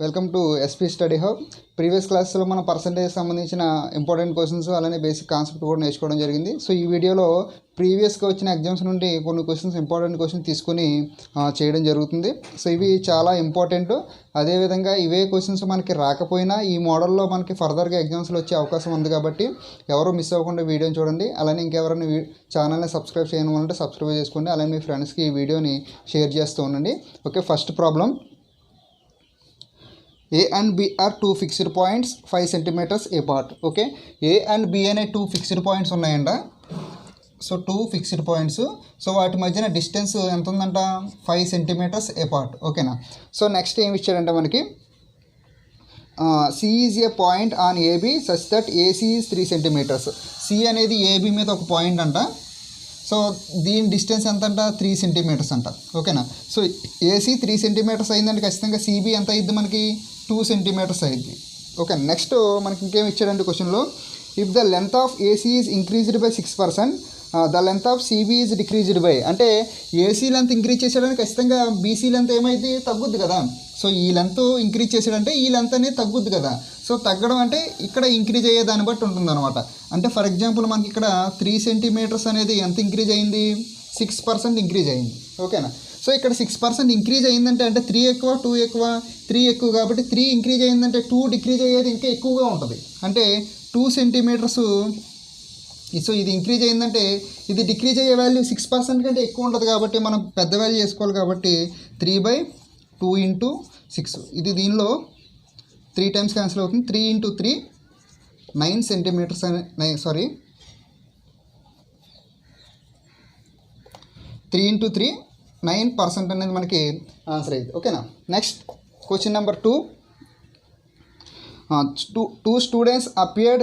Welcome to SP study hub. Previous క్లాస్లో మన percentage సంబంధించిన ఇంపార్టెంట్ క్వశ్చన్స్ అలానే బేసిక్ కాన్సెప్ట్ కూడా నేర్చుకోవడం జరిగింది. సో ఈ వీడియోలో ప్రీవియస్గా వచ్చిన ఎగ్జామ్స్ నుండి కొన్ని క్వశ్చన్స్ ఇంపార్టెంట్ క్వశ్చన్స్ తీసుకొని చేయడం జరుగుతుంది. సో ఇవి చాలా ఇంపార్టెంట్. అదేవిధంగా ఇవే క్వశ్చన్స్ మనకి రాకపోయినా ఈ మోడల్లో మనకి ఫర్దర్గా ఎగ్జామ్స్లో వచ్చే అవకాశం ఉంది కాబట్టి ఎవరు మిస్ అవ్వకుండా వీడియోని చూడండి. అలానే ఇంకెవరైనా ఛానల్ని సబ్స్క్రైబ్ చేయడం సబ్స్క్రైబ్ చేసుకోండి. అలానే మీ ఫ్రెండ్స్కి ఈ వీడియోని షేర్ చేస్తూ ఉండండి. Okay, first problem. A and B are two fixed points 5 centimeters apart. Okay, A and B అనే టూ ఫిక్స్డ్ పాయింట్స్ ఉన్నాయంట. So two fixed points, so వాటి మధ్యన డిస్టెన్స్ ఎంత ఉందంట? 5 centimeters అపార్ట్. ఓకేనా. సో నెక్స్ట్ ఏమి ఇచ్చాడంటే మనకి C is a point on AB such that AC is 3 centimeters. C అనేది AB మీద ఒక పాయింట్ అంట. సో దీని డిస్టెన్స్ ఎంత అంట? 3 centimeters అంట. ఓకేనా. సో AC 3 centimeters అయిందంటే ఖచ్చితంగా CB ఎంత అయ్యిద్ది మనకి? 2 centimeters అయింది. ఓకే, నెక్స్ట్ మనకి ఇంకేమి ఇచ్చాడంటే క్వశ్చన్లో, if the length of AC is increased by 6%, the length of CB is decreased by, అంటే ఏసీ లెంత్ ఇంక్రీజ్ చేసాడని ఖచ్చితంగా బీసీ లెంత్ ఏమైంది? తగ్గుద్ది కదా. సో ఈ లెంత్ ఇంక్రీజ్ చేసాడంటే ఈ లెంత్ అనేది తగ్గుద్ది కదా. సో తగ్గడం అంటే ఇక్కడ ఇంక్రీజ్ అయ్యే దాన్ని బట్టి ఉంటుంది అనమాట. అంటే ఫర్ ఎగ్జాంపుల్ మనకి ఇక్కడ 3 centimeters అనేది ఎంత ఇంక్రీజ్ అయింది? 6% ఇంక్రీజ్ అయింది. ఓకేనా. సో ఇక్కడ 6% ఇంక్రీజ్ అయిందంటే అంటే 3 ఎక్కువ 2 ఎక్కువ? 3 ఎక్కువ కాబట్టి 3 ఇంక్రీజ్ అయిందంటే 2 డిక్రీజ్ అయ్యేది ఇంకా ఎక్కువగా ఉంటుంది. అంటే 2 centimeters. సో ఇది ఇంక్రీజ్ అయిందంటే ఇది డిక్రీజ్ అయ్యే వాల్యూ 6% కంటే ఎక్కువ ఉంటుంది కాబట్టి మనం పెద్ద వాల్యూ చేసుకోవాలి. కాబట్టి 3/2 × 6, ఇది దీనిలో 3 times క్యాన్సిల్ అవుతుంది. 3 × 3 9 centimeters అని 3 × 3 9% అనేది మనకి ఆన్సర్ అయింది. ఓకేనా. Next question number 2. Two students appeared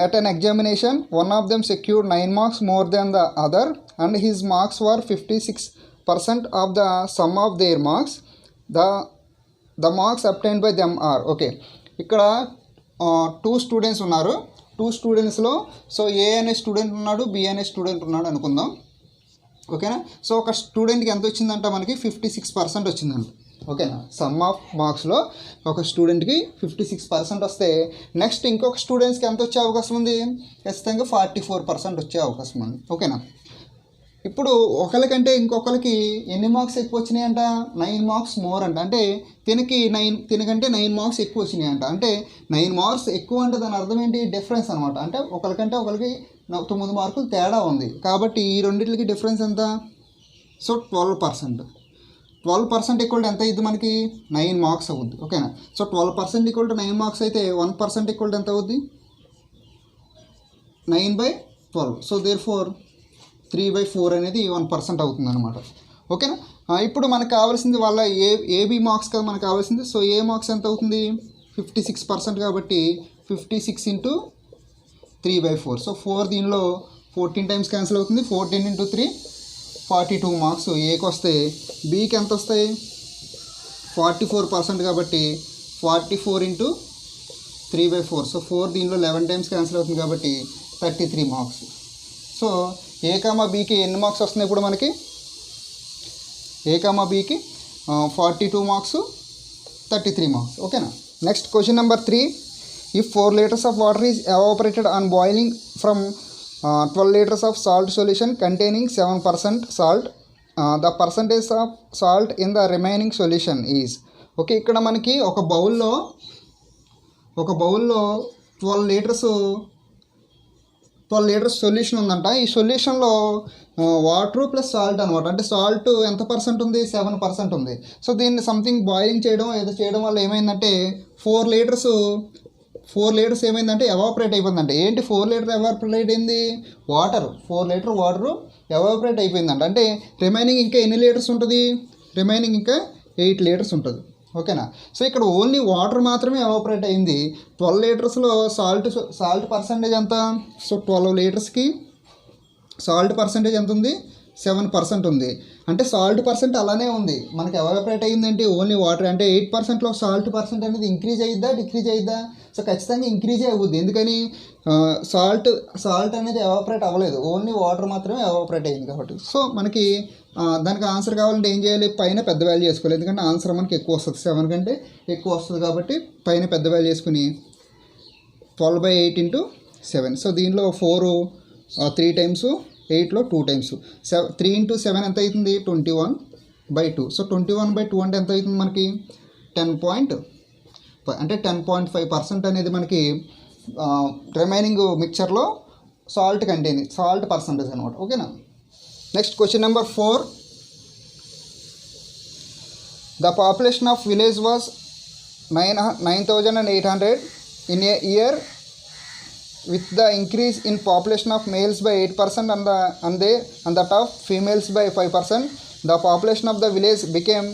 at an examination. One of them secured 9 marks more than the other and his marks were 56% of the sum of their marks. The marks obtained by them are. Okay, ఇక్కడ 2 students ఉన్నారు. 2 studentsలో so ఏ అనే student ఉన్నాడు, B అనే student ఉన్నాడు అనుకుందాం. ఓకేనా. So ఒక స్టూడెంట్కి ఎంత వచ్చిందంట? మనకి 56% వచ్చిందంట. ఓకేనా. సమ్ ఆఫ్ మార్క్స్లో ఒక స్టూడెంట్కి 56% వస్తే నెక్స్ట్ ఇంకొక స్టూడెంట్స్కి ఎంత వచ్చే అవకాశం ఉంది? ఖచ్చితంగా 44% వచ్చే అవకాశం ఉంది. ఓకేనా. ఇప్పుడు ఒకరికంటే ఇంకొకరికి ఎన్ని మార్క్స్ ఎక్కువ వచ్చినాయి అంట? 9 marks మోర్ అంట. అంటే తినకంటే 9 marks ఎక్కువ వచ్చినాయి అంట. అంటే 9 marks ఎక్కువ అంటే దాని అర్థం ఏంటి? డిఫరెన్స్ అనమాట. అంటే ఒకరికంటే ఒకరికి 9 మార్కులు తేడా ఉంది కాబట్టి ఈ రెండింటికి డిఫరెన్స్ ఎంత? సో 12%. 12% ఈక్వల్ టు ఎంత అయ్యిద్ది మనకి? 9 marks అవుద్ది. ఓకేనా. సో 12% ఈక్వల్ టు 9 marks అయితే 1% ఈక్వల్ టు ఎంత అవుద్ది? 9/12. సో దేర్ఫోర్ 3/4 అనేది 1% అవుతుంది అనమాట. ఓకేనా. ఇప్పుడు మనకు కావాల్సింది వాళ్ళ ఏబీ మార్క్స్ కదా మనకు కావాల్సింది. సో ఏ మార్క్స్ ఎంత అవుతుంది? 56% కాబట్టి 56 × 3/4. సో 4 దీనిలో 14 times క్యాన్సిల్ అవుతుంది. 14 × 3 42 marks ఏకి వస్తే. బీకి ఎంత వస్తాయి? 44% కాబట్టి 44 × 3/4. సో 4 దీనిలో 11 times క్యాన్సిల్ అవుతుంది కాబట్టి 33 marks. సో ఏ కామా బీకి ఎన్ని మార్క్స్ వస్తున్నాయి ఇప్పుడు మనకి? ఏ కామా బీకి 42 marks, 33 marks. ఓకేనా. Next question number 3. If 4 liters of water is evaporated on boiling from 12 liters of salt solution containing 7% salt, the percentage of salt in the remaining solution is. Okay, ఇక్కడ మనకి ఒక బౌల్లో 12 liters solution ఉందంట. ఈ సొల్యూషన్లో water plus salt అనమాట. అంటే salt ఎంత percent ఉంది? 7% ఉంది. సో దీన్ని సంథింగ్ బాయిలింగ్ చేయడం ఏదో చేయడం వల్ల ఏమైందంటే 4 liters ఏమైందంటే ఎవాపరేట్ అయిపోయిందంటే. ఏంటి 4 liters ఎవాపరేట్ అయింది? వాటర్. 4 liters వాటరు ఎవాపరేట్ అయిపోయిందంట. అంటే రిమైనింగ్ ఇంకా ఎన్ని లీటర్స్ ఉంటుంది? రిమైనింగ్ ఇంకా 8 liters ఉంటుంది. ఓకేనా. సో ఇక్కడ ఓన్లీ వాటర్ మాత్రమే ఎవాపరేట్ అయింది. 12 litersలో సాల్ట్ పర్సంటేజ్ ఎంత? సో 12 litersకి సాల్ట్ పర్సంటేజ్ ఎంత ఉంది? 7% ఉంది. అంటే సాల్ట్ పర్సెంట్ అలానే ఉంది, మనకి ఎవాపరేట్ అయ్యిందంటే ఓన్లీ వాటర్. అంటే 8%లో సాల్ట్ పర్సెంట్ అనేది ఇంక్రీజ్ అయ్యిద్దా డిక్రీజ్ అయ్యిద్దా? సో ఖచ్చితంగా ఇంక్రీజే అవుద్ది. ఎందుకని సాల్ట్ అనేది ఎవాపరేట్ అవ్వలేదు, ఓన్లీ వాటర్ మాత్రమే ఎవాపరేట్ అయ్యింది కాబట్టి. సో మనకి దానికి ఆన్సర్ కావాలంటే ఏం చేయాలి, పైన పెద్ద వాల్యూ చేసుకోవాలి. ఎందుకంటే ఆన్సర్ మనకి ఎక్కువ వస్తుంది, 7 కంటే ఎక్కువ వస్తుంది కాబట్టి పైన పెద్ద వాల్యూ చేసుకుని 12/8 × 7. సో దీనిలో 4 3 టైమ్స్, 8లో 2 టైమ్స్. 3 × 7 ఎంత అవుతుంది, 21/2. సో 21/2 అంటే ఎంత అవుతుంది మనకి 10.5, అంటే 10.5% అనేది మనకి రిమైనింగ్ మిక్చర్లో సాల్ట్ పర్సంటేజ్ అనమాట. ఓకేనా. Next question number 4. The population of village was 9,800 in a year, with the increase in population of males by 8% and that of females by 5%, the population of the village became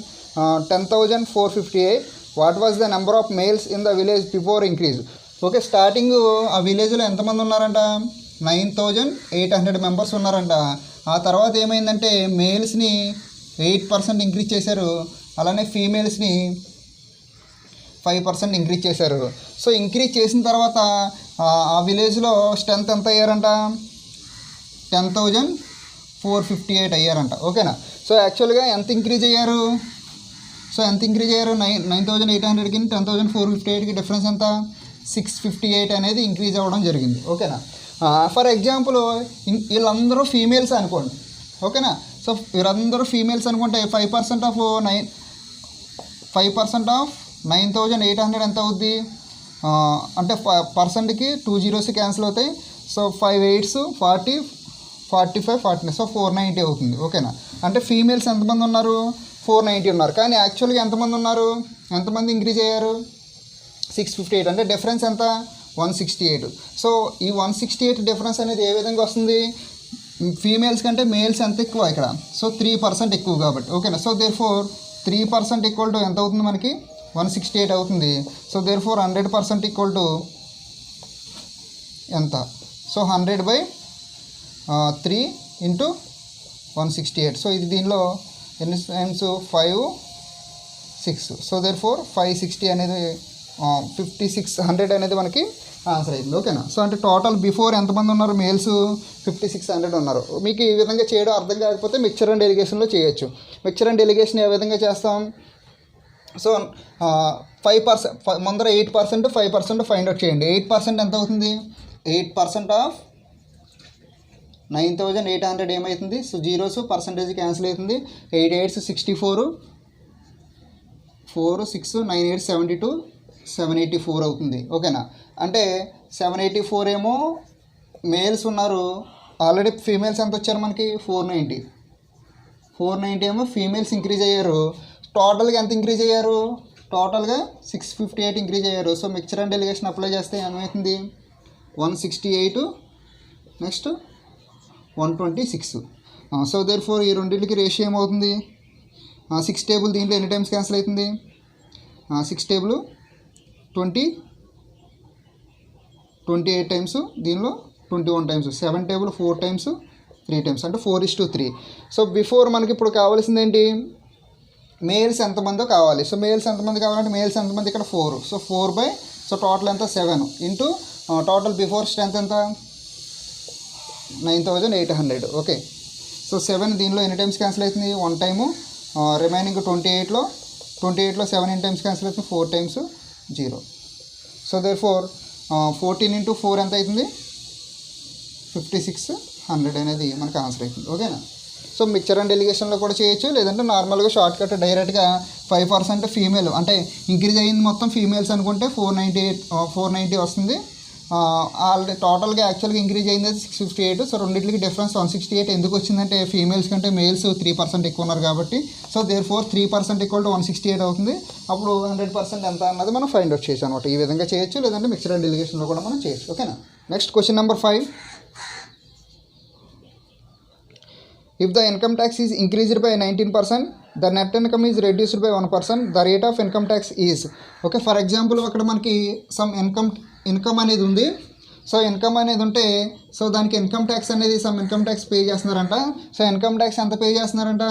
10,458. What was the number of males in the village before increase? Okay, starting ఆ విలేజ్లో ఎంతమంది ఉన్నారంట, 9,800 members ఉన్నారంట. ఆ తర్వాత ఏమైందంటే మేల్స్ని 8% increase చేశారు, అలానే ఫీమేల్స్ని 5% ఇంక్రీజ్ చేశారు. సో ఇంక్రీజ్ చేసిన తర్వాత ఆ విలేజ్లో స్ట్రెంత్ ఎంత అయ్యారంట, 10,458 అయ్యారంట. ఓకేనా. సో యాక్చువల్గా ఎంత ఇంక్రీజ్ అయ్యారు, 9,800కి 10,458కి డిఫరెన్స్ ఎంత, 658 అనేది ఇంక్రీజ్ అవ్వడం జరిగింది. ఓకేనా. ఫర్ ఎగ్జాంపుల్ వీళ్ళందరూ ఫీమేల్స్ అనుకోండి. ఓకేనా. సో వీళ్ళందరూ ఫీమేల్స్ అనుకుంటే 5% ఆఫ్ 9,800 ఎంత అవుద్ది, అంటే పర్సెంట్కి 2 zeros క్యాన్సిల్ అవుతాయి. సో 5 8s 40 45 49, సో 490 అవుతుంది. ఓకేనా. అంటే ఫీమేల్స్ ఎంతమంది ఉన్నారు, 490 ఉన్నారు. కానీ యాక్చువల్గా ఎంతమంది ఉన్నారు, ఎంతమంది ఇంక్రీజ్ అయ్యారు, 658. అంటే డిఫరెన్స్ ఎంత, 168. సో ఈ 168 డిఫరెన్స్ అనేది ఏ విధంగా వస్తుంది, ఫీమేల్స్ కంటే మేల్స్ ఎంత ఎక్కువ ఇక్కడ, సో 3% ఎక్కువ కాబట్టి. ఓకేనా. సో దేర్ఫోర్ 3% ఈక్వల్ టు ఎంత అవుతుంది మనకి, 168 అవుతుంది. సో దేర్ఫోర్ 100% ఈక్వల్ టు ఎంత, సో 100/3 × 168. సో ఇది దీనిలో ఎన్ని టైమ్స్, 5 6. సో దేర్ఫోర్ 560 అనేది 5600 అనేది మనకి ఆన్సర్ అయింది. ఓకేనా. సో అంటే టోటల్ బిఫోర్ ఎంతమంది ఉన్నారు, మేల్స్ 5600 ఉన్నారు. మీకు ఈ విధంగా చేయడం అర్థం కాకపోతే మిక్చర్ అండ్ డెలిగేషన్లో చేయొచ్చు. మిక్చర్ అండ్ డెలిగేషన్ ఏ విధంగా చేస్తాం, సో 5% ముందర 8% 5% ఫైండ్ అవుట్ చేయండి. 8% ఎంత అవుతుంది, 8% ఆఫ్ 9,800 ఏమవుతుంది, సో జీరోస్ పర్సంటేజ్ క్యాన్సిల్ అవుతుంది. 8 8s 64, 4 6 9 8 72, 784 అవుతుంది. ఓకేనా. అంటే 784 ఏమో మేల్స్ ఉన్నారు, ఆల్రెడీ ఫీమేల్స్ ఎంత వచ్చారు మనకి, 490 ఏమో ఫీమేల్స్ ఇంక్రీజ్ అయ్యారు. టోటల్గా ఎంత ఇంక్రీజ్ అయ్యారు, టోటల్గా 658 ఇంక్రీజ్ అయ్యారు. So mixture and delegation apply చేస్తే ఏమవుతుంది, 168 నెక్స్ట్ 126. సో దేర్ఫోర్ ఈ రెండింటికి రేషియో ఏమవుతుంది, 6 టేబుల్ దీంట్లో ఎన్ని టైమ్స్ క్యాన్సిల్ అవుతుంది, 6 టేబుల్ 28 టైమ్స్, దీనిలో 21 టైమ్స్. 7 టేబుల్ 4 టైమ్స్ 3 టైమ్స్, అంటే 4:3. సో బిఫోర్ మనకి ఇప్పుడు కావాల్సింది ఏంటి, మేల్స్ ఎంతమందో కావాలి. సో మేల్స్ ఎంతమంది కావాలంటే మేల్స్ ఎంతమంది ఇక్కడ 4. సో 4/, సో టోటల్ ఎంత 7 ఇంటూ టోటల్ బిఫోర్ స్ట్రెంత్ ఎంత 9,800. ఓకే. సో 7 దీనిలో ఎన్ని టైమ్స్ క్యాన్సిల్ అవుతుంది, 1 టైము. రిమైనింగ్ 28లో 7 ఎన్ని టైమ్స్ క్యాన్సిల్ అవుతుంది, 4 టైమ్స్ 0. సో దేర్ఫోర్ 14 × 4 ఎంత అవుతుంది, 5600 అనేది మనకు ఆన్సర్ అవుతుంది. ఓకేనా. సో మిక్చర్ అండ్ డెలిగేషన్లో కూడా చేయొచ్చు, లేదంటే నార్మల్గా షార్ట్ కట్ డైరెక్ట్గా 5% ఫీమేల్ అంటే ఇంక్రీజ్ అయ్యింది మొత్తం ఫీమేల్స్ అనుకుంటే 490 వస్తుంది. ఆల్రెడీ టోటల్గా యాక్చువల్గా ఇంక్రీజ్ అయింది 658. సో రెండింటికి డిఫరెన్స్ 168 ఎందుకు వచ్చిందంటే ఫీమేల్స్ కంటే మేల్స్ 3% ఎక్కువ ఉన్నారు కాబట్టి. సో దేర్ఫోర్ 3% ఈక్వల్ టు 168 అవుతుంది. అప్పుడు 100% ఎంత అన్నది మనం ఫైండ్ అవుట్ చేయొచ్చు అనమాట. ఈ విధంగా చేయొచ్చు, లేదంటే మిక్చర్ అండ్ డెలిగేషన్లో కూడా మనం చేయొచ్చు. ఓకేనా. Next question number 5. If the income tax is increased by 19%, the net income is reduced by 1%, the rate of income tax is. Okay, for example అక్కడ మనకి సమ్ ఇన్కమ్ అనేది ఉంది. సో ఇన్కమ్ అనేది ఉంటే సో దానికి ఇన్కమ్ ట్యాక్స్ అనేది some income tax pay చేస్తున్నారంట. So income tax ఎంత పే చేస్తున్నారంట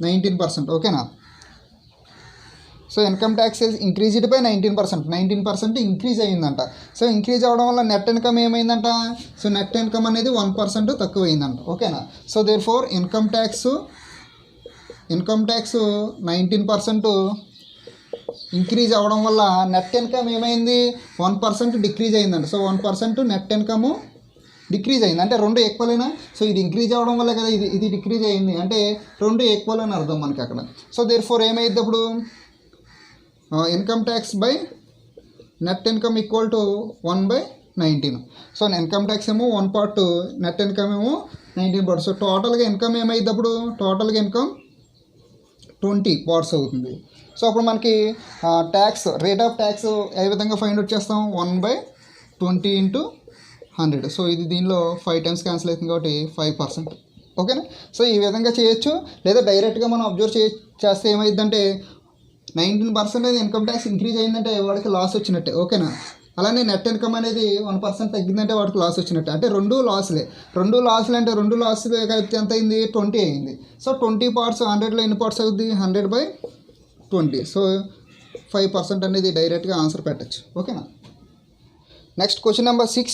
19%. ఓకేనా. So income tax increased by 19% increase అయ్యిందంట. సో ఇంక్రీజ్ అవ్వడం వల్ల నెట్ ఇన్కమ్ ఏమైందంట, సో నెట్ ఇన్కమ్ అనేది 1% తక్కువ అయిందంట. ఓకేనా. So therefore income tax 19% increase అవ్వడం వల్ల నెట్ ఇన్కమ్ ఏమైంది 1% డిక్రీజ్ అయిందంట. సో 1% నెట్ ఇన్కమ్ డిక్రీజ్ అయింది అంటే రెండు ఈక్వల్ అయినా. సో ఇది ఇంక్రీజ్ అవ్వడం వల్ల కదా ఇది డిక్రీజ్ అయింది అంటే రెండు ఈక్వల్ అని అర్థం మనకి అక్కడ. సో దేర్ ఫోర్ ఏమైంది అప్పుడు income tax by net income equal to 1/19. So income tax ఏమో 1 పార్ట్, నెట్ ఇన్కమ్ ఏమో 19 పార్ట్. సో టోటల్గా ఇన్కమ్ ఏమైంది అప్పుడు టోటల్గా ఇన్కమ్ 20 పార్ట్స్ అవుతుంది. సో అప్పుడు మనకి ట్యాక్స్ రేట్ ఆఫ్ ట్యాక్స్ ఏ విధంగా ఫైండ్ అవుట్ చేస్తాం 1/20 × 100. సో ఇది దీనిలో 5 టైమ్స్ క్యాన్సిల్ అవుతుంది కాబట్టి 5%. ఓకేనా. సో ఈ విధంగా చేయొచ్చు. లేదా డైరెక్ట్గా మనం అబ్జర్వ్ చేస్తే ఏమైందంటే 19% అనేది ఇన్కమ్ ట్యాక్స్ ఇంక్రీజ్ అయిందంటే వాడికి లాస్ వచ్చినట్టే. ఓకేనా. అలానే నెట్ ఇన్కమ్ అనేది 1% తగ్గిందంటే వాడికి లాస్ వచ్చినట్టే. అంటే రెండు లాస్లే అంటే రెండు లాస్లు కలిపితే ఎంత అయింది 20 అయింది. సో 20 పార్ట్స్ 100లో ఎన్ని పార్ట్స్ అవుతుంది 100/20. సో 5% అనేది డైరెక్ట్గా ఆన్సర్ పెట్టచ్చు. ఓకేనా. Next question number 6.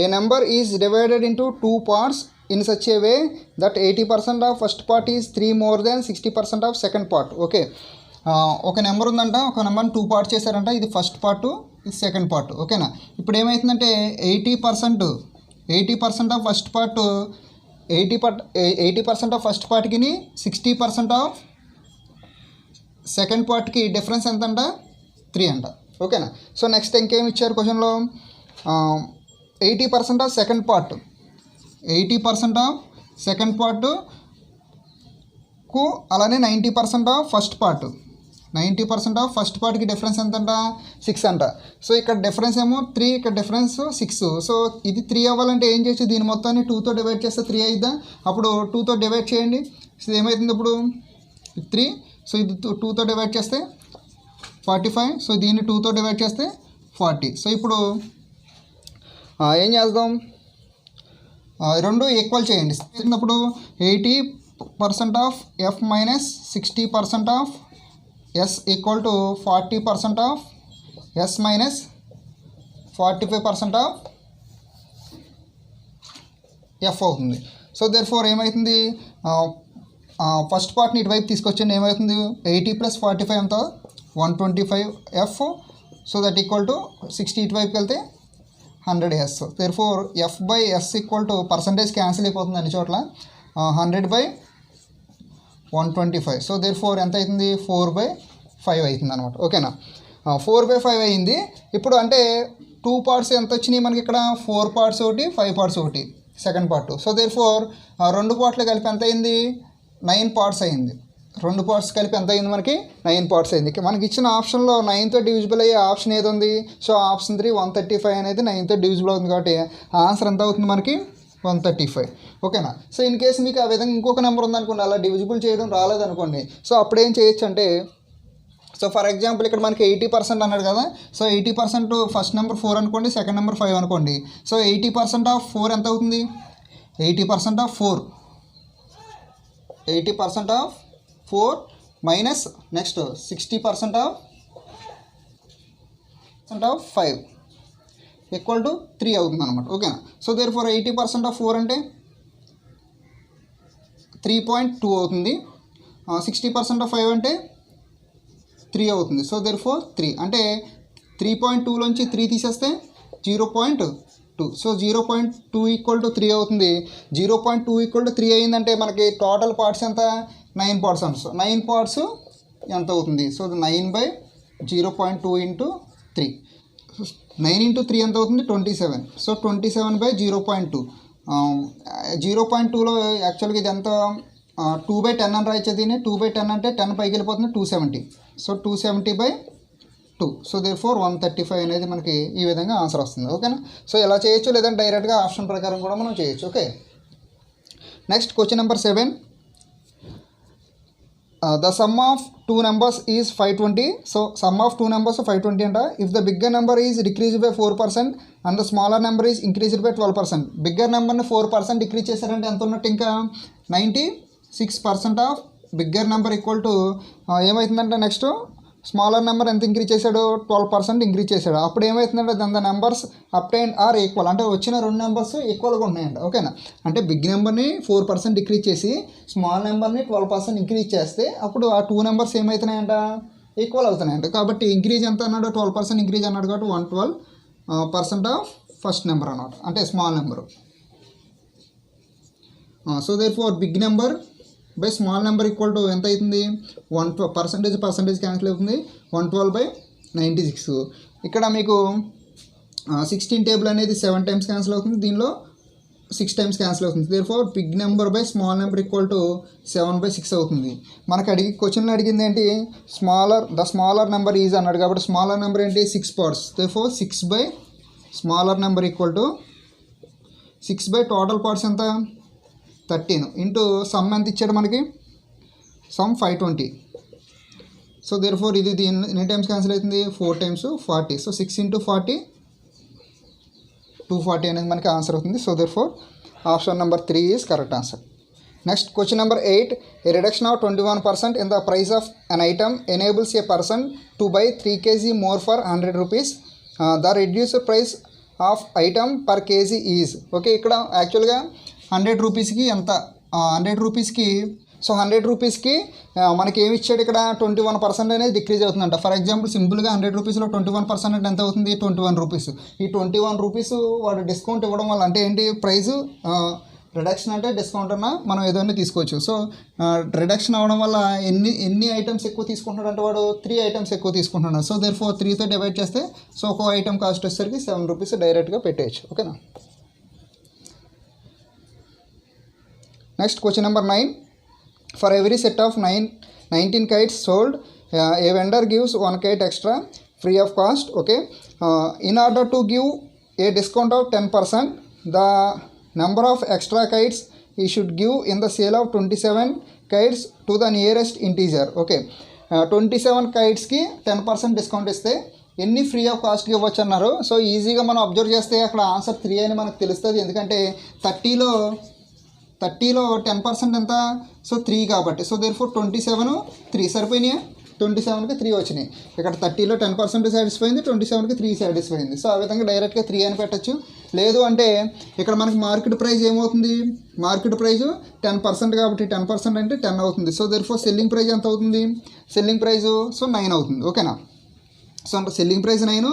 A number is divided into 2 parts in such a way that 80% of first part is 3 more than 60% of second part. Okay. ఒక నెంబర్ ఉందంట, ఒక నెంబర్ని 2 పార్ట్ చేశారంట. ఇది ఫస్ట్ పార్ట్, ఇది సెకండ్ పార్ట్. ఓకేనా. ఇప్పుడు ఏమవుతుందంటే 80% of first part 80% of first పార్ట్కి 60% ఆఫ్ సెకండ్ పార్ట్కి డిఫరెన్స్ ఎంత అంట 3 అంట. ఓకేనా. సో నెక్స్ట్ ఇంకేమి ఇచ్చారు క్వశ్చన్లో 80% of second part 80% of second పార్ట్కు అలానే 90% of first part 90% of first పార్ట్కి డిఫరెన్స్ ఎంత అంట 6 అంట. సో ఇక్కడ డిఫరెన్స్ ఏమో 3, ఇక్కడ డిఫరెన్స్ 6. సో ఇది 3 అవ్వాలంటే ఏం చేయొచ్చు, దీని మొత్తాన్ని 2తో డివైడ్ చేస్తే 3 అయిద్దా. అప్పుడు 2తో డివైడ్ చేయండి. సో ఏమవుతుంది ఇప్పుడు 3. సో ఇది 2తో డివైడ్ చేస్తే 45. సో దీన్ని 2తో డివైడ్ చేస్తే 40. సో ఇప్పుడు ఏం చేద్దాం, రెండు ఈక్వల్ చేయండి. అప్పుడు 80% of F minus 60% of S equal to 40% of S minus 45% of F అవుతుంది. సో దేర్ ఫోర్ ఏమవుతుంది ఫస్ట్ పార్ట్ని ఇటువైపు తీసుకొచ్చండి. ఏమవుతుంది 80 + 45 ఎంత 125 F. So that equal to 60 ఇటువైపుకి వెళ్తే 100 S. Therefore F S equal to percentage cancel అయిపోతుంది అన్ని చోట్ల 100/125. సో దేర్ ఫోర్ ఎంత అవుతుంది 4/5 అవుతుంది అనమాట. ఓకేనా. 4/5 అయింది. ఇప్పుడు అంటే 2 పార్ట్స్ ఎంత వచ్చినాయి మనకి ఇక్కడ 4 పార్ట్స్ ఒకటి 5 పార్ట్స్ ఒకటి second part. So therefore 2 పార్ట్లు కలిపి ఎంత అయింది 9 పార్ట్స్ అయింది. 2 పార్ట్స్ కలిపి ఎంత అయింది మనకి 9 పార్ట్స్ అయింది. మనకి ఇచ్చిన ఆప్షన్లో 9తో డివిజిబుల్ అయ్యే ఆప్షన్ ఏది ఉంది, సో ఆప్షన్ 3 135 అనేది 9తో డివిజిబుల్ అవుతుంది కాబట్టి ఆన్సర్ ఎంత అవుతుంది మనకి 135. ఓకేనా. సో ఇన్ కేసు మీకు ఆ విధంగా ఇంకొక నెంబర్ ఉందనుకోండి, అలా డివిజిబుల్ చేయడం రాలేదనుకోండి, సో అప్పుడేం చేయొచ్చు అంటే, సో ఫర్ ఎగ్జాంపుల్ ఇక్కడ మనకి 80% అన్నాడు కదా. సో 80% ఫస్ట్ నెంబర్ 4 అనుకోండి, సెకండ్ నెంబర్ 5 అనుకోండి. సో 80% ఆఫ్ 4 ఎంత అవుతుంది 80% of 4 80% of 4 minus next 60% of 5 equal to 3 అవుతుంది అనమాట. ఓకేనా. సో దేర్ ఫోర్ 80% ఆఫ్ 4 అంటే 3.2 అవుతుంది. 60% ఆఫ్ 5 అంటే 3 అవుతుంది. సో దేర్ ఫోర్ 3 అంటే 3.2లోంచి 3 తీసేస్తే 0.2. సో 0.2 ఈక్వల్ టు 3 అవుతుంది. 0.2 ఈక్వల్ టు 3 అయిందంటే మనకి టోటల్ పార్ట్స్ ఎంత 9 పార్ట్స్ అంట. సో 9 పార్ట్స్ ఎంత అవుతుంది, సో 9/0.2 × 3. 9 × 3 ఎంత అవుతుంది 27. సో 27/0.2. 0.2లో యాక్చువల్గా ఇది ఎంత 2/10 అని రాయొచ్చు. దీన్ని 2/10 అంటే 10 పైకి వెళ్ళిపోతుంది 270. సో 270/2. సో దేర్ ఫోర్ 135 అనేది మనకి ఈ విధంగా ఆన్సర్ వస్తుంది. ఓకేనా. సో ఎలా చేయొచ్చు, లేదంటే డైరెక్ట్గా ఆప్షన్ ప్రకారం కూడా మనం చేయొచ్చు. Okay. Next question number 7. The sum of two numbers is 520. So sum of two numbers 520 అంట. If the bigger number is decrease by 4% and the smaller number is increased by 12%. Bigger నెంబర్ని 4% decrease చేశారంటే ఎంత ఉన్నట్టు ఇంకా 96% of bigger number equal to ఏమవుతుందంటే next smaller number ఎంత increase చేశాడు 12% increase చేశాడు. అప్పుడు ఏమవుతుందంటే then the numbers obtain are equal, అంటే వచ్చిన రెండు నెంబర్స్ ఈక్వల్గా ఉన్నాయండి. ఓకేనా, అంటే బిగ్ నెంబర్ని 4% డిక్రీజ్ చేసి స్మాల్ నెంబర్ని 12% ఇంక్రీజ్ చేస్తే అప్పుడు ఆ టూ నెంబర్స్ ఏమవుతున్నాయంట ఈక్వల్ అవుతున్నాయంట. కాబట్టి ఇంక్రీజ్ ఎంత అన్నాడు 12% ఇంక్రీజ్ అన్నాడు కాబట్టి 112% ఆఫ్ ఫస్ట్ నెంబర్ అన్నమాట, అంటే small number. So therefore big number by small number equal to ఎంత అవుతుంది 112 పర్సెంటేజ్ క్యాన్సిల్ అవుతుంది 112/96. ఇక్కడ మీకు 16 టేబుల్ అనేది 7 టైమ్స్ క్యాన్సిల్ అవుతుంది, దీనిలో 6 టైమ్స్ క్యాన్సిల్ అవుతుంది. Therefore big number by small number equal to 7/6 అవుతుంది. మనకు క్వశ్చన్లో అడిగింది ఏంటి ద స్మాలర్ నెంబర్ ఈజ్ అన్నాడు కాబట్టి స్మాలర్ నెంబర్ ఏంటి 6 parts. Therefore 6 by smaller number equal to 6 by total parts ఎంత 13 ఇంటూ సమ్ ఎంత ఇచ్చాడు మనకి సమ్ 520. సో దేర్ ఫోర్ ఇది ఎన్ని టైమ్స్ క్యాన్సిల్ అవుతుంది 4 టైమ్స్ 40. సో 6 × 40 240 అనేది మనకి ఆన్సర్ అవుతుంది. So therefore option number 3 is correct answer. Next question number 8. A reduction of 21% in the price of an item enables a person to buy 3 kg more for 100 rupees. The reduced price of item per KG is. Okay, ఇక్కడ యాక్చువల్గా 100 రూపీస్కి ఎంత 100 రూపీస్కి so 100 రూపీస్కి మనకి ఏమి ఇచ్చాడు ఇక్కడ 21% అనేది డిక్రీజ్ అవుతుందంట. ఫర్ ఎగ్జాంపుల్ సింపుల్గా 100 రూపీస్లో 21% అంటే ఎంత అవుతుంది 21 రూపీస్. ఈ 21 రూపీస్ వాడు డిస్కౌంట్ ఇవ్వడం వల్ల అంటే ఏంటి ప్రైజు రిడక్షన్ అంటే డిస్కౌంట్ అన్న మనం ఏదైనా తీసుకోవచ్చు. సో రిడక్షన్ అవ్వడం వల్ల ఎన్ని ఐటమ్స్ ఎక్కువ తీసుకుంటున్నాడు అంటే వాడు 3 ఐటమ్స్ ఎక్కువ తీసుకుంటున్నాడు. సో దేర్ ఫోర్ 3తో డివైడ్ చేస్తే సో ఒక ఐటమ్ కాస్ట్ వచ్చేసరికి 7 రూపీస్ డైరెక్ట్గా పెట్టేయచ్చు. ఓకేనా. Next question number 9. For every set of 19 kites sold, a vendor gives 1 kite extra free of cost. Okay, in order to give a discount of 10%, the number of extra kites he should give in the sale of 27 kites to the nearest integer. Okay, 27 kitesకి 10% discount ఇస్తే ఎన్ని free of కాస్ట్కి ఇవ్వచ్చు అన్నారు. So ఈజీగా మనం observe చేస్తే అక్కడ answer 3 అని మనకు తెలుస్తుంది. ఎందుకంటే 30లో 10% ఎంత సో 3 కాబట్టి. సో దేర్ ఫోర్ 27 3 సరిపోయినాయి. 27కి 3 వచ్చినాయి. ఇక్కడ 30లో 10% సాటిస్ఫై అయింది, 27కి 3 సాటిస్ఫై అయింది. సో ఆ విధంగా డైరెక్ట్గా 3 అని పెట్టచ్చు. లేదు అంటే ఇక్కడ మనకి మార్కెట్ ప్రైస్ ఏమవుతుంది మార్కెట్ ప్రైస్ 10% కాబట్టి 10% అంటే 10 అవుతుంది. So therefore selling price ఎంత అవుతుంది సెల్లింగ్ ప్రైస్ సో 9 అవుతుంది. ఓకేనా. సో అంటే selling price 9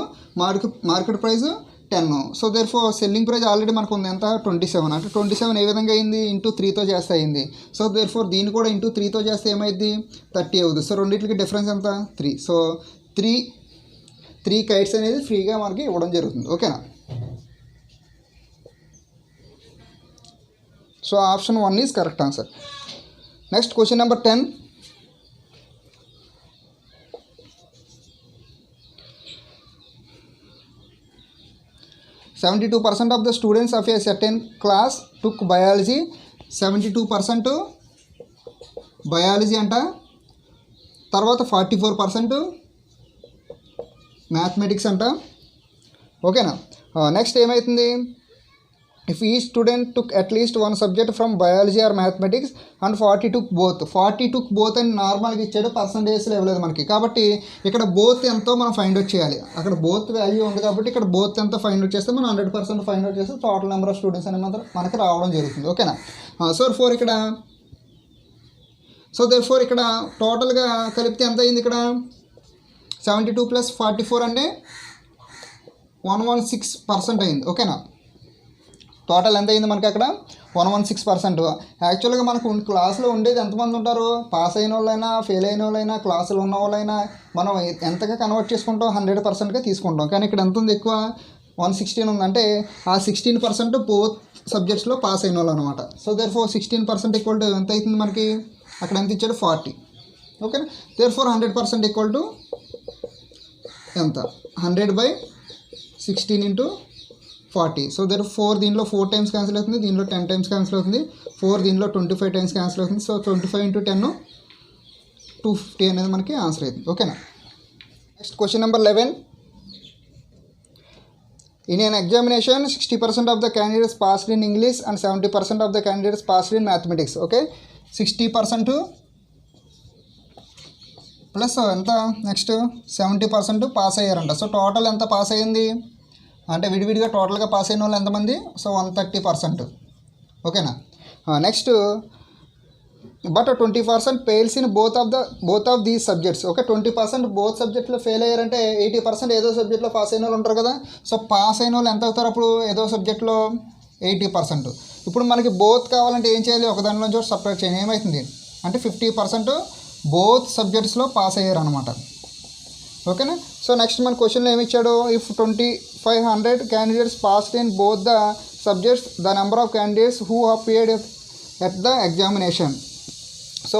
market price 10. So therefore selling price already మనకు ఉంది ఎంత 27. అంటే 27 ఏ విధంగా అయింది ఇంటూ 3తో చేస్తే అయింది. సో దేర్ ఫోర్ దీన్ని కూడా ఇంటూ 3తో చేస్తే ఏమైంది 30 అవుతుంది. సో రెండింటికి డిఫరెన్స్ ఎంత 3. సో 3 kites అనేది ఫ్రీగా మనకి ఇవ్వడం జరుగుతుంది. ఓకేనా. So option 1 is correct answer. Next question number 10. 72% of the students of a certain class took biology. 72% biology అంట. తర్వాత 44% మ్యాథమెటిక్స్ అంట. ఓకేనా. నెక్స్ట్ ఏమవుతుంది ఇఫ్ ఈ student took at least 1 subject from biology or mathematics and 40 took both. 40 took both అని నార్మల్గా ఇచ్చాడు, పర్సంటేజ్లో ఇవ్వలేదు మనకి. కాబట్టి ఇక్కడ బోత్ ఎంతో మనం ఫైండ్ అవుట్ చేయాలి. అక్కడ బోత్ వాల్యూ ఉంది కాబట్టి ఇక్కడ బోత్ ఎంతో ఫైండ్ అవుట్ చేస్తే మనం 100% ఫైండ్ అవుట్ చేస్తే టోటల్ నెంబర్ ఆఫ్ స్టూడెంట్స్ అనేది మాత్రం మనకి రావడం జరుగుతుంది. ఓకేనా. సో దేర్ ఫోర్ ఇక్కడ టోటల్గా కలిపితే ఎంత అయింది ఇక్కడ 72 + 44 అంటే 116% అయింది. ఓకేనా. టోటల్ ఎంత అయింది మనకి అక్కడ 116%. యాక్చువల్గా మనకు క్లాస్లో ఉండేది ఎంతమంది ఉంటారు పాస్ అయిన వాళ్ళైనా ఫెయిల్ అయిన వాళ్ళైనా క్లాసులో ఉన్న వాళ్ళైనా మనం ఎంతగా కన్వర్ట్ చేసుకుంటాం 100%గా తీసుకుంటాం. కానీ ఇక్కడ ఎంత ఉంది ఎక్కువ 116 ఉంది. అంటే ఆ 16% బోత్ సబ్జెక్ట్స్లో పాస్ అయిన వాళ్ళు అనమాట. So therefore 16% equal to ఎంత అవుతుంది మనకి అక్కడ ఎంత ఇచ్చాడు 40. ఓకేనా. దేర్ ఫోర్ 100% ఈక్వల్ టు ఎంత 100/16 × 40. సో దేర్ 4 దీనిలో 4 టైమ్స్ క్యాన్సిల్ అవుతుంది, దీనిలో 10 టైమ్స్ క్యాన్సిల్ అవుతుంది. 4 దీనిలో 25 టైమ్స్ క్యాన్సిల్ అవుతుంది. సో 25 × 10 250 అనేది మనకి ఆన్సర్ అవుతుంది. ఓకేనా. Next question number 11. In an examination, 60% of the candidates passed in English and 70% of the candidates passed in mathematics. Okay, 60% plus ఎంత నెక్స్ట్ 70% పాస్ అయ్యారంట. సో టోటల్ ఎంత pass అయ్యింది అంటే విడివిడిగా టోటల్గా పాస్ అయిన వాళ్ళు ఎంతమంది? సో 130%. ఓకేనా. Next but 20% fails in both of these subjects. Okay, 20% both సబ్జెక్ట్లో ఫెయిల్ అయ్యారంటే 80% ఏదో సబ్జెక్ట్లో పాస్ అయిన వాళ్ళు ఉంటారు కదా. సో పాస్ అయిన వాళ్ళు ఎంత అవుతారు అప్పుడు? ఏదో సబ్జెక్ట్లో 80%. ఇప్పుడు మనకి బోత్ కావాలంటే ఏం చేయాలి? ఒక దానిలో చోటు సపరేట్ చేయాలి. ఏమవుతుంది అంటే 50% బోత్ సబ్జెక్ట్స్లో పాస్ అయ్యారు అనమాట. ఓకేనా. సో నెక్స్ట్ మన క్వశ్చన్లో ఏమి ఇచ్చాడు? If 2500 candidates passed in both the subjects the number of candidates who appeared at the examination. So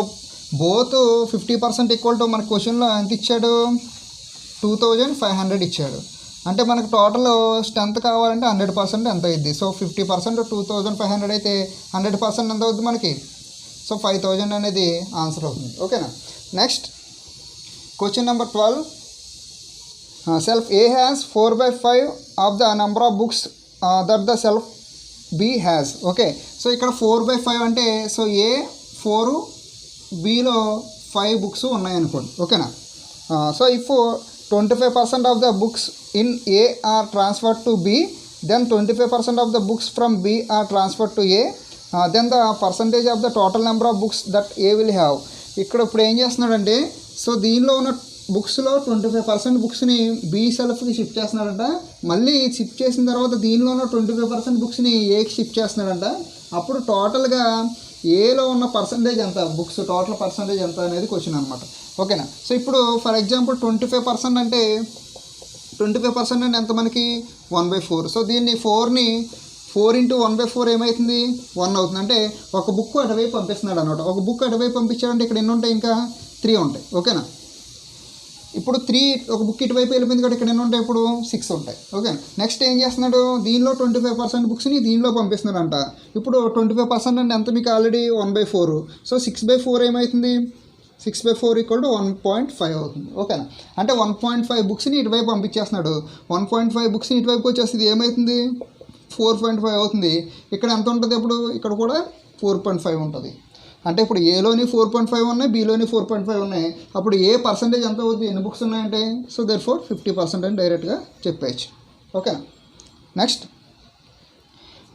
both 50% equal to మన క్వశ్చన్లో ఎంత ఇచ్చాడు? 2500 ఇచ్చాడు. అంటే మనకు టోటల్ స్ట్రెంత్ కావాలంటే 100% ఎంత అయింది? సో 50% 2500 అయితే 100% ఎంత అవుతుంది మనకి? సో 5000 అనేది ఆన్సర్ అవుతుంది. ఓకేనా. Next question number 12. Shelf A has 4/5 of the number of books that the shelf B has. Okay, so ఇక్కడ 4/5 అంటే సో ఏ 4, బిలో 5 బుక్స్ ఉన్నాయనుకోండి. ఓకేనా. So if 25% of the books in A are transferred to B, then 25% of the books from B are transferred to A, then the percentage of the total number of books that A will have. ఇక్కడ ఇప్పుడు ఏం చేస్తున్నాడంటే so దీనిలో ఉన్న బుక్స్లో 25% బుక్స్ని B సెల్ఫ్కి shift చేస్తున్నాడంట. మళ్ళీ shift చేసిన తర్వాత దీనిలో ఉన్న 25% బుక్స్ని ఏకి షిఫ్ట్ చేస్తున్నాడంట. అప్పుడు టోటల్గా ఏలో ఉన్న పర్సంటేజ్ ఎంత, బుక్స్ టోటల్ పర్సంటేజ్ ఎంత అనేది క్వశ్చన్ అనమాట. ఓకేనా. సో ఇప్పుడు ఫర్ ఎగ్జాంపుల్ 25% అంటే 25% అంటే ఎంత మనకి? 1/4. సో దీన్ని 4 × 1/4 ఏమవుతుంది? 1 అవుతుంది. అంటే ఒక బుక్ అటువైపు పంపిస్తున్నాడు అనమాట. ఒక బుక్ అటువైపు పంపించాడంటే ఇక్కడ ఎన్ని ఉంటాయి? ఇంకా 3 ఉంటాయి. ఓకేనా. ఇప్పుడు 3 ఒక బుక్ ఇటువైపు వెళ్ళిపోయింది కాబట్టి ఇక్కడ ఎన్ని ఉంటాయి? ఇప్పుడు 6 ఉంటాయి. ఓకే. నెక్స్ట్ ఏం చేస్తున్నాడు? దీనిలో 25% బుక్స్ని దీనిలో పంపిస్తున్నాడంట. ఇప్పుడు 25% అంటే ఎంత మీకు? ఆల్రెడీ 1/4. సో 6/4 ఏమవుతుంది? 6/4 = 1.5 అవుతుంది. ఓకేనా. అంటే 1.5 బుక్స్ని ఇటువైపు పంపించేస్తున్నాడు. 1.5 బుక్స్ని ఇటువైపు వచ్చేస్తుంది. ఏమవుతుంది? 4.5 అవుతుంది. ఇక్కడ ఎంత ఉంటుంది? ఇప్పుడు ఇక్కడ కూడా 4.5 ఉంటుంది. అంటే ఇప్పుడు ఏలోని 4.5 ఉన్నాయి, బిలోని 4.5 ఉన్నాయి. అప్పుడు ఏ పర్సంటేజ్ ఎంత అవుతుంది? ఎన్ని బుక్స్ ఉన్నాయంటే సో దేర్ఫోర్ 50% అని డైరెక్ట్గా చెప్పేయచ్చు. ఓకేనా. Next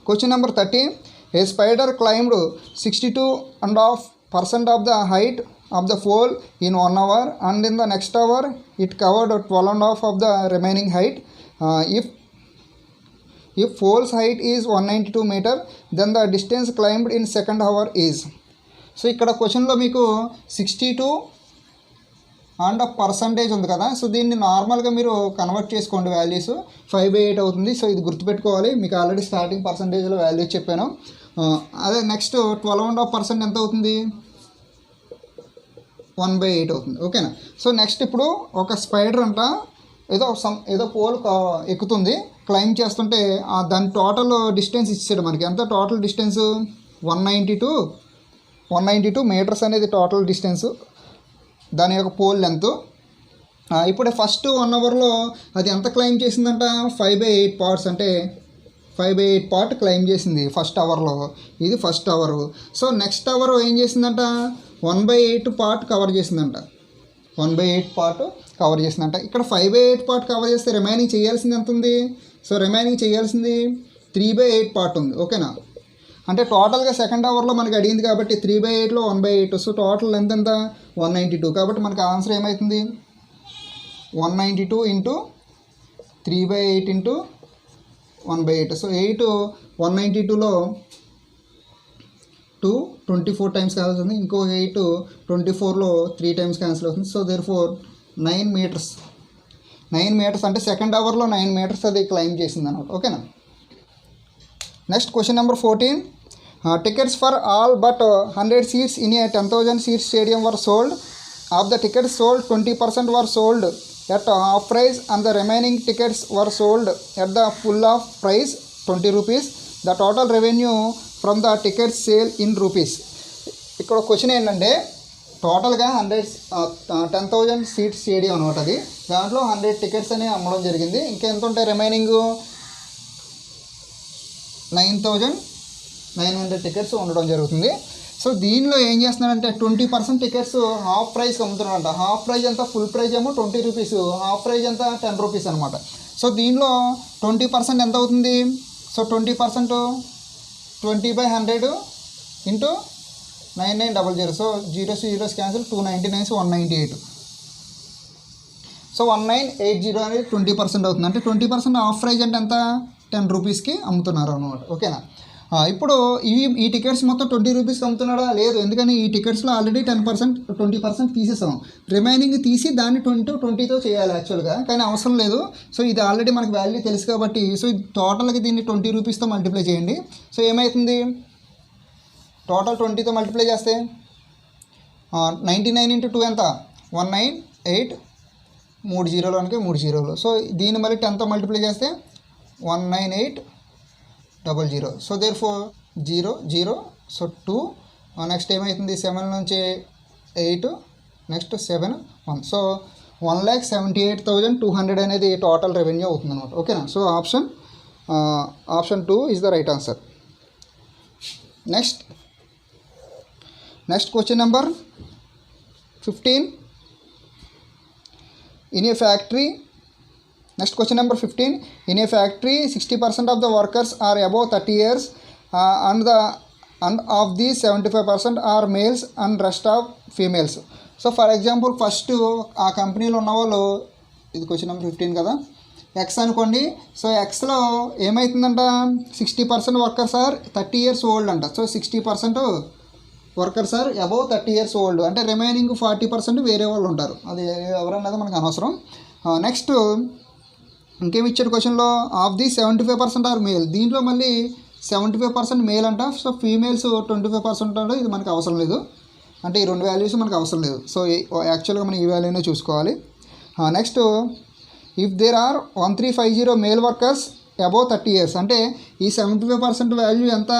question number 13. A spider climbed 62.5% of the height of the pole in 1 hour and in the next hour it covered 12.5 of the remaining height. If pole's height is 192 meter, then the distance climbed in second hour is. So ఇక్కడ క్వశ్చన్లో మీకు 62% ఉంది కదా. So దీన్ని నార్మల్గా మీరు convert చేసుకోండి values. 5/8 అవుతుంది. సో ఇది గుర్తుపెట్టుకోవాలి. మీకు ఆల్రెడీ స్టార్టింగ్ పర్సంటేజ్లో వాల్యూస్ చెప్పాను. అదే నెక్స్ట్ 12.5% ఎంత అవుతుంది? 1/8 అవుతుంది. ఓకేనా. సో నెక్స్ట్ ఇప్పుడు ఒక స్పైడర్ అంట ఏదో పోల్ ఎక్కుతుంది, క్లైమ్ చేస్తుంటే దాని టోటల్ డిస్టెన్స్ ఇచ్చాడు మనకి. ఎంత టోటల్ డిస్టెన్స్? 192 మీటర్స్ అనేది టోటల్ డిస్టెన్స్, దాని యొక్క పోల్ లెంత్. ఇప్పుడు ఫస్ట్ 1 అవర్లో అది ఎంత క్లైమ్ చేసిందంట? 5/8 పార్ట్స్, అంటే 5/8 పార్ట్ క్లైమ్ చేసింది ఫస్ట్ అవర్లో. ఇది first hour. So next hour ఏం చేసిందంట? 1/8 పార్ట్ కవర్ చేసిందంట. 1/8 పార్ట్ కవర్ చేసిందంట. ఇక్కడ 5/8 పార్ట్ కవర్ చేస్తే రిమైనింగ్ చేయాల్సింది ఎంత ఉంది? సో రిమైనింగ్ చేయాల్సింది 3/8 పార్ట్ ఉంది. ఓకేనా. అంటే టోటల్గా సెకండ్ అవర్లో మనకి అడిగింది కాబట్టి 3/8లో 1/8. సో టోటల్ ఎంత 192. కాబట్టి మనకి ఆన్సర్ ఏమవుతుంది? 192 × 3/8 × 1/8. సో 8 192లో 2 24 టైమ్స్ క్యాన్సిల్ అవుతుంది. ఇంకో 8 24లో 3 టైమ్స్ క్యాన్సిల్ అవుతుంది. So therefore 9 metres. 9 మీటర్స్ అంటే సెకండ్ అవర్లో 9 మీటర్స్ అది క్లైమ్ చేసింది అనమాట. ఓకేనా. Next question number 14. Tickets for all but 100 seats in a 10,000 seat stadium were sold. Of the tickets sold, 20% were sold at half price and the remaining tickets were sold at the full of price, 20 rupees. The total revenue from the ticket sale in rupees. ఇక్కడ question ఏంటంటే టోటల్గా 10,000 seats stadium అనమాట అది. దాంట్లో 100 tickets అని అమ్మడం జరిగింది. ఇంకెంత ఉంటాయి రిమైనింగ్ 9,900 టికెట్స్ ఉండడం జరుగుతుంది. సో దీనిలో ఏం చేస్తున్నారంటే 20% టికెట్స్ హాఫ్ ప్రైస్కి అమ్ముతున్నారంట. హాఫ్ ప్రైజ్ అంతా, ఫుల్ ప్రైజ్ ఏమో 20 రూపీస్, హాఫ్ ప్రైజ్ అంతా 10 రూపీస్ అనమాట. సో దీనిలో 20% ఎంత అవుతుంది? So 20% 20/100 into 9900. So 0 cancel, 299 198. So 1980 అనేది 20% అవుతుంది. అంటే 20% ఆఫ్ ప్రైజ్ అంటే ఎంత? 10 రూపీస్కి అమ్ముతున్నారు అనమాట. ఓకేనా? ఇప్పుడు ఈ టికెట్స్ మొత్తం 20 రూపీస్కి అమ్ముతున్నాడా? లేదు. ఎందుకని ఈ టికెట్స్లో ఆల్రెడీ 20% తీసేసాం. రిమైనింగ్ తీసి దాన్ని 20తో చేయాలి యాక్చువల్గా, కానీ అవసరం లేదు. సో ఇది ఆల్రెడీ మనకు వాల్యూ తెలుసు కాబట్టి, సో టోటల్గా దీన్ని 20 రూపీస్తో మల్టిప్లై చేయండి. సో ఏమవుతుంది? టోటల్ 20తో మల్టిప్లై చేస్తే 99 × 2 ఎంత? 198, 3 జీరోలోనికి 3 జీరోలు. సో దీన్ని మళ్ళీ 10తో మల్టిప్లై చేస్తే 19800. So therefore 0 0. So 2. Next ఏమవుతుంది? 7 నుంచి 8, నెక్స్ట్ 7 1. సో 1,78,200 అనేది టోటల్ రెవెన్యూ అవుతుంది అనమాట. ఓకేనా? So option 2 is the right answer. Next question number 15. In a factory, next question number 15. In a factory, 60% of the workers are above 30 years, and of these 75% are males and rest are females. So for example, first ఆ కంపెనీలో ఉన్న వాళ్ళు, ఇది question number 15 కదా, X అనుకోండి. So ఎక్స్లో ఏమవుతుందంట? 60% workers are 30 years old అంట. So 60% workers are above 30 years old. అంటే రిమైనింగ్ 40% వేరే వాళ్ళు ఉంటారు. అది ఎవరన్నది మనకు అనవసరం. నెక్స్ట్ ఇంకేమి ఇచ్చాడు క్వశ్చన్లో? Of the 75% are male. దీంట్లో మళ్ళీ 75% మేల్ అంట. సో ఫీమేల్స్ 25% ఉంటాడు. ఇది మనకు అవసరం లేదు. అంటే ఈ రెండు వాల్యూస్ మనకు అవసరం లేదు. సో యాక్చువల్గా మనం ఈ వాల్యూనే చూసుకోవాలి. Next if there are 1350 male workers above 30 years. అంటే ఈ 75% వాల్యూ ఎంత?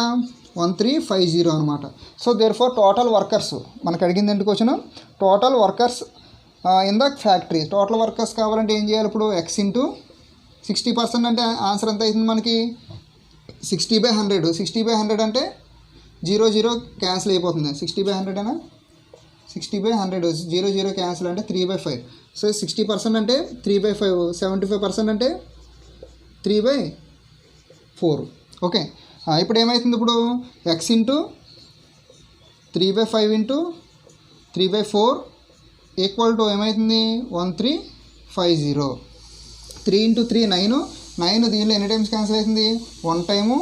1350 అనమాట. So therefore total workers మనకు అడిగింది ఏంటి క్వశ్చన్? Total workers in the factory. Total workers కావాలంటే ఏం చేయాలి? ఇప్పుడు ఎక్స్ ఇంటూ 60% అంటే ఆన్సర్ ఎంత అవుతుంది మనకి? 60/100. 60/100 అంటే 0 0 క్యాన్సిల్ అయిపోతుంది. 60/100 అయినా 60/100 0 0 క్యాన్సిల్ అంటే 3/5. సో 60% అంటే 3/5, 75% అంటే 3/4. ఓకే. ఇప్పుడు ఏమవుతుంది? ఇప్పుడు X into 3/5 into 3/4 equal to ఏమవుతుంది? 1350. 3 × 3 9. 9 దీనిలో ఎన్ని టైమ్స్ క్యాన్సిల్ అవుతుంది? 1 time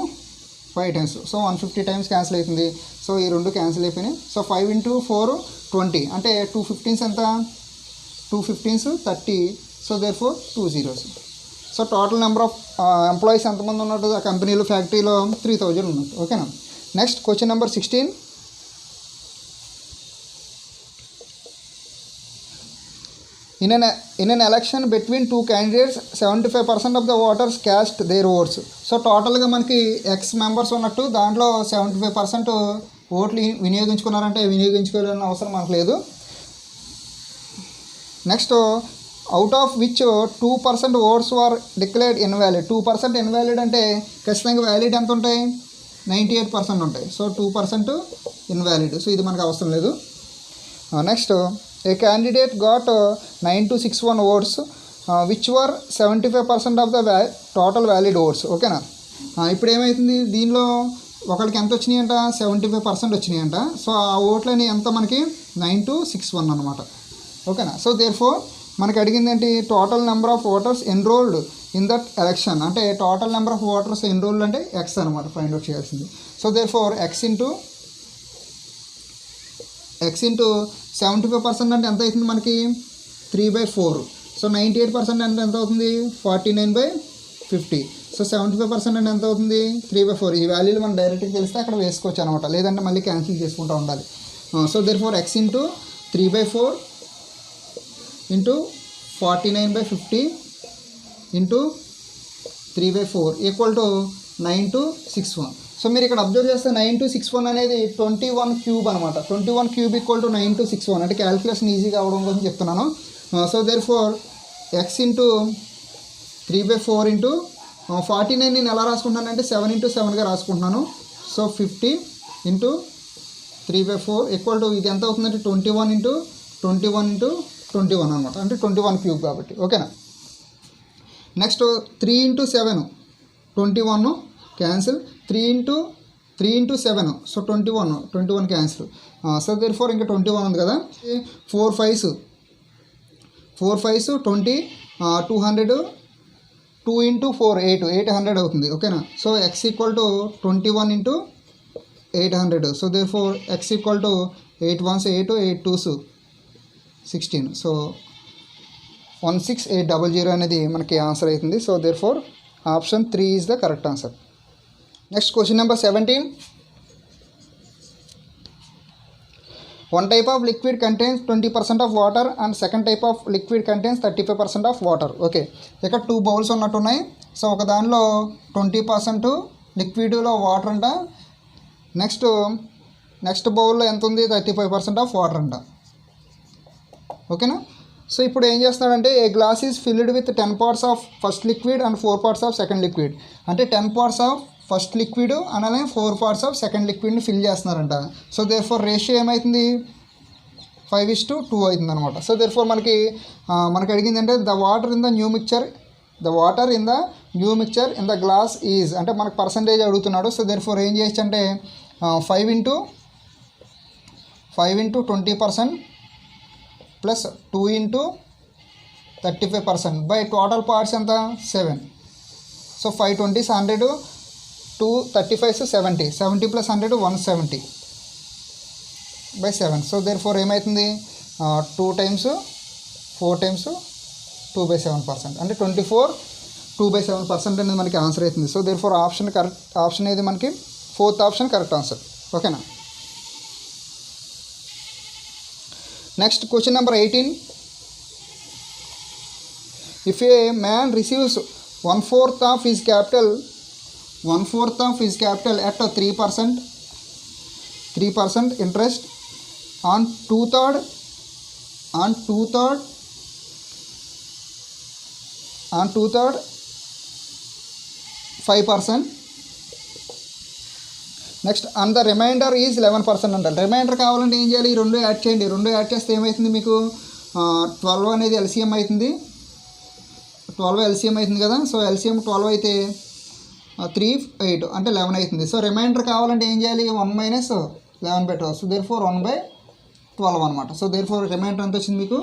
5 times. So 150 times cancel అవుతుంది. సో ఈ రెండు క్యాన్సిల్ అయిపోయినాయి. సో 5 × 4 20. అంటే 2 15s ఎంత? 2 15s 30. So therefore 2 zeros. So total number of employees ఎంతమంది ఉన్నట్టు ఆ కంపెనీలో, ఫ్యాక్టరీలో 3000 ఉన్నట్టు. ఓకేనా? Next question number 16. In an election between two candidates, 75% of the voters cast their votes. So టోటల్గా మనకి ఎక్స్ మెంబర్స్ ఉన్నట్టు, దాంట్లో 75% ఓట్లు వినియోగించుకున్నారంటే వినియోగించుకోవాలన్న అవసరం మనకు లేదు. Next out of which 2% votes were declared invalid. 2% invalid అంటే ఖచ్చితంగా వ్యాలిడ్ ఎంత ఉంటాయి? 98% ఉంటాయి. So 2% invalid. సో ఇది మనకు అవసరం లేదు. Next a candidate got 9261 votes which were 75% of the total valid votes. ఓకేనా? ఇప్పుడు ఏమవుతుంది? దీనిలో ఒకరికి ఎంత వచ్చినాయంట? 75% వచ్చినాయంట. సో ఆ ఓట్లని ఎంత మనకి? 9261 అనమాట. ఓకేనా? సో దేర్ ఫోర్ మనకి అడిగింది ఏంటి? Total number of voters enrolled in that election. అంటే total number of voters enrolled అంటే ఎక్స్ అనమాట ఫైండ్ అవుట్ చేయాల్సింది. So therefore X into 75% అంటే ఎంత అవుతుంది మనకి? 3/4. సో 98% అంటే ఎంత అవుతుంది? 49/50. సో 75% అంటే ఎంత అవుతుంది? 3/4. ఈ వాల్యూలు మనం డైరెక్ట్గా తెలిస్తే అక్కడ వేసుకోవచ్చు అనమాట. లేదంటే మళ్ళీ క్యాన్సిల్ చేసుకుంటూ ఉండాలి. So therefore X into 3/4 into 49/50 into 3/4 equal to 9261. So మీరు ఇక్కడ అబ్జర్వ్ చేస్తే 9261 అనేది 21 క్యూబ్ అనమాట. 21 క్యూబ్ ఈక్వల్ టు 9261 అంటే క్యాలిక్యులేషన్ ఈజీగా అవడం కోసం చెప్తున్నాను. So therefore X into 3/4 into 49 నేను ఎలా రాసుకుంటున్నానంటే 7 into 7గా రాసుకుంటున్నాను. సో 50 ఇంటూ 3/4 ఈక్వల్ టు ఇది ఎంత అవుతుందంటే 21 into 21 అనమాట, అంటే 21 క్యూబ్ కాబట్టి. ఓకేనా. Next 3 into 7 21 cancel, 3 into 7 so 21 cancel. So therefore ఇంకా 21 ఉంది కదా. 4 5s 20 200 2 into 4 800 అవుతుంది. ఓకేనా. So X equal to 21 into 800. So therefore X equal to 8 1s 8 8 2s 16. So 16800 అనేది మనకి ఆన్సర్ అవుతుంది. So therefore option 3 is the correct answer. Next question number 17. One type of liquid contains 20% of water and second type of liquid contains 35% of water. Okay, ఇక్కడ 2 bowls ఉన్నట్టున్నాయి. So ఒక దానిలో 20% లిక్విడ్లో water అంట, next బౌల్లో ఎంత ఉంది 35% of water అంట. ఓకేనా. సో ఇప్పుడు ఏం చేస్తున్నాడంటే a glass is filled with 10 parts of first liquid and 4 parts of second liquid. అంటే 10 parts ఆఫ్ ఫస్ట్ లిక్విడ్ అలానే 4 parts ఆఫ్ సెకండ్ లిక్విడ్ని ఫిల్ చేస్తున్నారంట. సో దేర్ ఫోర్ రేషియో ఏమవుతుంది 5:2 అవుతుంది అనమాట. సో దేర్ ఫోర్ మనకి అడిగింది అంటే the water in the new mixture in the glass is అంటే మనకు పర్సంటేజ్ అడుగుతున్నాడు. సో దేర్ ఫోర్ ఏం చేయొచ్చు అంటే 5 into 20% plus 2 into 35% by total parts ఎంత 7. So 5 20s 100 2 35s 70 plus 100 170 by 7. So therefore ఏమవుతుంది 2 times 4 times 2/7% అంటే 24 2/7% అనేది మనకి ఆన్సర్ అవుతుంది. సో దేర్ ఫోర్ ఆప్షన్ ఏది మనకి 4th ఆప్షన్ కరెక్ట్ ఆన్సర్. ఓకేనా. Next question number 18. If a man receives 1/4 of his capital at 3% interest on 2/3 5%. Next and the remainder is 11% అంటారు. Reminder కావాలంటే ఏం చేయాలి, ఈ 2 యాడ్ చేయండి. 2 యాడ్ చేస్తే ఏమవుతుంది మీకు 12 అనేది ఎల్సిఎం అవుతుంది. 12 ఎల్సిఎం అవుతుంది కదా. సో ఎల్సిఎం 12 అయితే 3 8 అంటే 11 అవుతుంది. సో రిమైండర్ కావాలంటే ఏం చేయాలి 1 - 11 పెట్టవచ్చు. సో దేర్ ఫోర్ 1/12 అనమాట. సో దేర్ ఫోర్ రిమైండర్ ఎంత వచ్చింది మీకు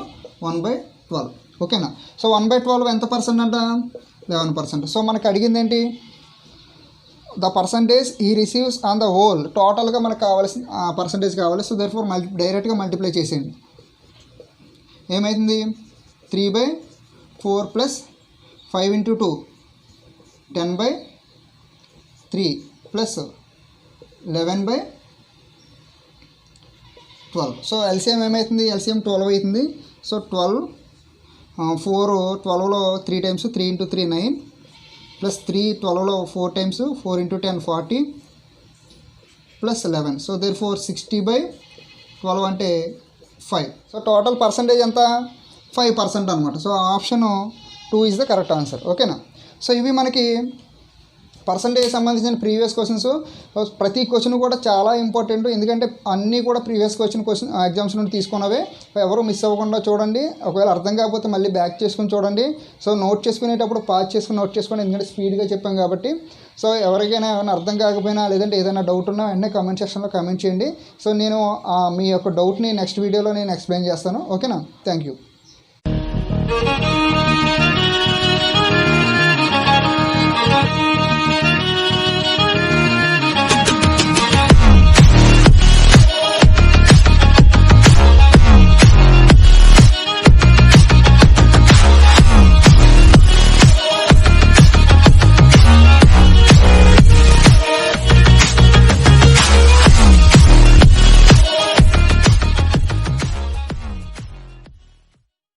1/12. ఓకేనా. సో 1/12 ఎంత పర్సెంట్ అంట 11%. సో మనకు అడిగింది ఏంటి the percentage E receives on the whole, టోటల్గా మనకు కావాల్సిన పర్సంటేజ్ కావాలి. సో దేర్ ఫోర్ డైరెక్ట్గా మల్టిప్లై చేసేయండి. ఏమవుతుంది 3/4 ప్లస్ 5 into 2 10/3 ప్లస్ 11/12. సో ఎల్సిఎం ఏమవుతుంది ఎల్సిఎం 12 అవుతుంది. సో 12 12లో 3 times 3 into 3 9 ప్లస్ 3 12లో 4 times 4 into 10 40 plus 11. So therefore 60/12 అంటే 5. సో టోటల్ పర్సంటేజ్ ఎంత 5% అనమాట. So option 2 is the correct answer. ఓకేనా. సో ఇవి మనకి పర్సంటేజ్ సంబంధించిన ప్రీవియస్ క్వశ్చన్స్. ప్రతి క్వశ్చన్ కూడా చాలా ఇంపార్టెంట్, ఎందుకంటే అన్నీ కూడా ప్రీవియస్ క్వశ్చన్ ఎగ్జామ్స్ నుండి తీసుకున్నవే. ఎవరు మిస్ అవ్వకుండా చూడండి. ఒకవేళ అర్థం కాకపోతే మళ్ళీ బ్యాక్ చేసుకుని చూడండి. సో నోట్ చేసుకునేటప్పుడు పాజ్ చేసుకుని నోట్ చేసుకోండి, ఎందుకంటే స్పీడ్గా చెప్పాం కాబట్టి. సో ఎవరికైనా ఏమైనా అర్థం కాకపోయినా లేదంటే ఏదైనా డౌట్ ఉన్నా వెంటనే కామెంట్ సెక్షన్లో కామెంట్ చేయండి. సో నేను మీ యొక్క డౌట్ని నెక్స్ట్ వీడియోలో నేను ఎక్స్ప్లెయిన్ చేస్తాను. ఓకేనా. Thank you.